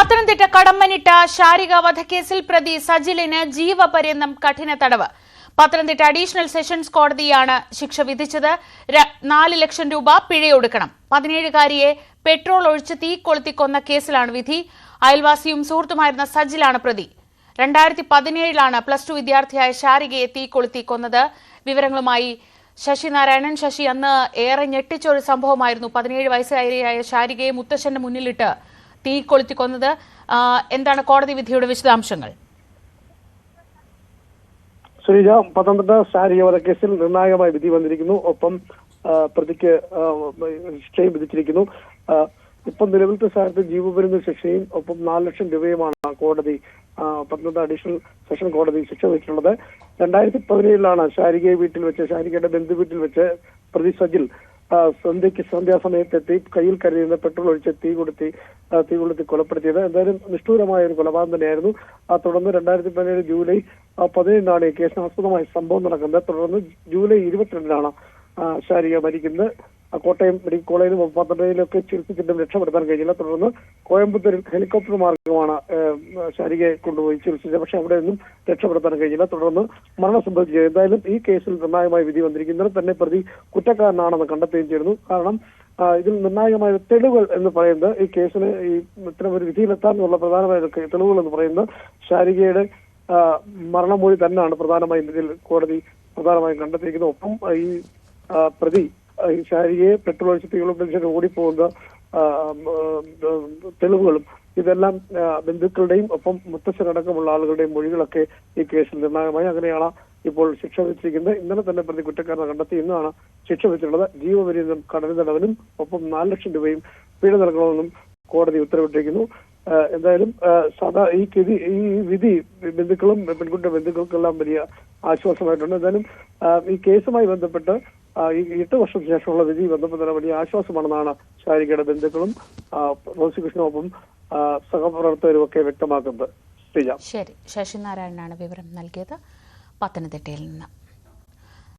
പത്തനംതിട്ട കടമ്മനിട്ട ശാരിക വധക്കേസിൽ പ്രതി സജിലിന് ജീവപര്യന്തം കഠിന തടവ്. പത്തനംതിട്ട അഡീഷണൽ സെഷൻസ് കോടതിയാണ് ശിക്ഷ വിധിച്ചത്. 4 ലക്ഷം രൂപ പിഴയൊടുക്കണം. 17-കാരിയെ പെട്രോൾ ഒഴിച്ച് തീ കൊളുത്തി കൊന്ന കേസിലാണ് വിധി. അയൽവാസിയും സുഹൃത്തുമായിരുന്ന സജിലാണ് പ്രതി. 2017 പ്ലസ് 2 വിദ്യാർത്ഥിയായ ശാരികയെ തീ കൊളുത്തി കൊന്നത്. വിവരങ്ങളുമായി ശശി നാരായണൻ. ശശി, അന്ന് ഏറെ ഞെട്ടിച്ച ഒരു സംഭവമായിരുന്നു. 17 വയസ്സുകാരിയായ ശാരികയെ മുത്തശ്ശന്റെ മുന്നിലിട്ട് തീ കൊളുത്തി കൊന്നത്. എന്താണ് കോടതി വിധിയുടെ വിശദാംശങ്ങൾ? ശ്രീജ, പത്തനംതിട്ട ശാരിക വധക്കേസിൽ നിർണായകമായ വിധി വന്നിരിക്കുന്നു. ഒപ്പം പ്രതിക്ക് ശിക്ഷയും വിധിച്ചിരിക്കുന്നു. ഇപ്പം നിലവിലത്തെ സാഹചര്യത്തിൽ ജീവപര്യന്തം ശിക്ഷയും ഒപ്പം 4 ലക്ഷം രൂപയുമാണ് കോടതി പത്തനംതിട്ട അഡീഷണൽ സെഷൻ കോടതി ശിക്ഷ വിധിച്ചിട്ടുള്ളത്. 2017 ശാരികയെ വീട്ടിൽ വെച്ച്, ശാരികയുടെ ബന്ധു വീട്ടിൽ വെച്ച് പ്രതി സജിൽ സന്ധ്യാസമയത്തെത്തി കയ്യിൽ കരുതിയിരുന്ന പെട്രോൾ ഒഴിച്ച് തീ കൊളുത്തി കൊലപ്പെടുത്തിയത്. എന്തായാലും നിഷ്ഠൂരമായ ഒരു കൊലപാതകം തന്നെയായിരുന്നു. തുടർന്ന് 2017 ജൂലൈ 17 ഈ കേസിനാസ്പദമായ സംഭവം നടക്കുന്നത്. തുടർന്ന് ജൂലൈ 22 ശാരിക മരിക്കുന്നത്. കോട്ടയം മെഡിക്കൽ കോളേജിലും പത്തനംതിട്ടയിലൊക്കെ ചികിത്സിച്ചിട്ടും രക്ഷപ്പെടുത്താൻ കഴിഞ്ഞില്ല. തുടർന്ന് കോയമ്പത്തൂരിൽ ഹെലികോപ്റ്റർ മാർഗമാണ് ശാരികയെ കൊണ്ടുപോയി ചികിത്സിച്ചത്. പക്ഷെ അവിടെ നിന്നും രക്ഷപ്പെടുത്താൻ കഴിഞ്ഞില്ല. തുടർന്ന് മരണം സംഭവിച്ചു. എന്തായാലും ഈ കേസിൽ നിർണായകമായ വിധി വന്നിരിക്കുന്നത് തന്നെ പ്രതി കുറ്റക്കാരനാണെന്ന് കണ്ടെത്തുകയും ചെയ്തിരുന്നു. കാരണം ഇതിൽ നിർണായകമായ തെളിവുകൾ എന്ന് പറയുന്നത്, ഈ കേസിന് ഇത്തരം ഒരു വിധിയിലെത്താനുള്ള പ്രധാനമായ തെളിവുകൾ എന്ന് പറയുന്നത് ശാരികയുടെ മരണമൊഴി തന്നെയാണ് പ്രധാനമായും ഇതിൽ കോടതി പ്രധാനമായും കണ്ടെത്തിയിരിക്കുന്നത്. ഒപ്പം ഈ പ്രതി ശാരികയെ പെട്രോൾ ഒഴിച്ച് തീവ്രപ്രദേശത്ത് ഓടിപ്പോകുന്ന തെളിവുകളും ഇതെല്ലാം ബന്ധുക്കളുടെയും ഒപ്പം മുത്തശ്ശനടക്കമുള്ള ആളുകളുടെയും മൊഴികളൊക്കെ ഈ കേസിൽ നിർണായകമായി. അങ്ങനെയാണ് ഇപ്പോൾ ശിക്ഷ വിധിച്ചിരിക്കുന്നത്. ഇന്നലെ തന്നെ പ്രതി കുറ്റക്കാരനെ കണ്ടെത്തി. ഇന്നാണ് ശിക്ഷ വിധിച്ചിട്ടുള്ളത്. ജീവപര്യന്തം കഠിന തടവിനും ഒപ്പം 4 ലക്ഷം രൂപയും പിഴ നൽകണമെന്നും കോടതി ഉത്തരവിട്ടിരിക്കുന്നു. എന്തായാലും ഈ വിധി ബന്ധുക്കളും പെൺകുട്ടിയുടെ ബന്ധുക്കൾക്കെല്ലാം വലിയ ആശ്വാസമായിട്ടുണ്ട്. എന്തായാലും ഈ കേസുമായി ബന്ധപ്പെട്ട് ഈ 8 വർഷത്തിന് ശേഷമുള്ള വിധി ബന്ധപ്പെട്ട വലിയ ആശ്വാസമാണെന്നാണ് ശാരികയുടെ ബന്ധുക്കളും പ്രോസിക്യൂഷനൊപ്പം സഹപ്രവർത്തകരും ഒക്കെ വ്യക്തമാക്കുന്നത്. ശരി, ശശി നാരായണനാണ് വിവരം നൽകിയത് പത്തനംതിട്ടയിൽ നിന്ന്.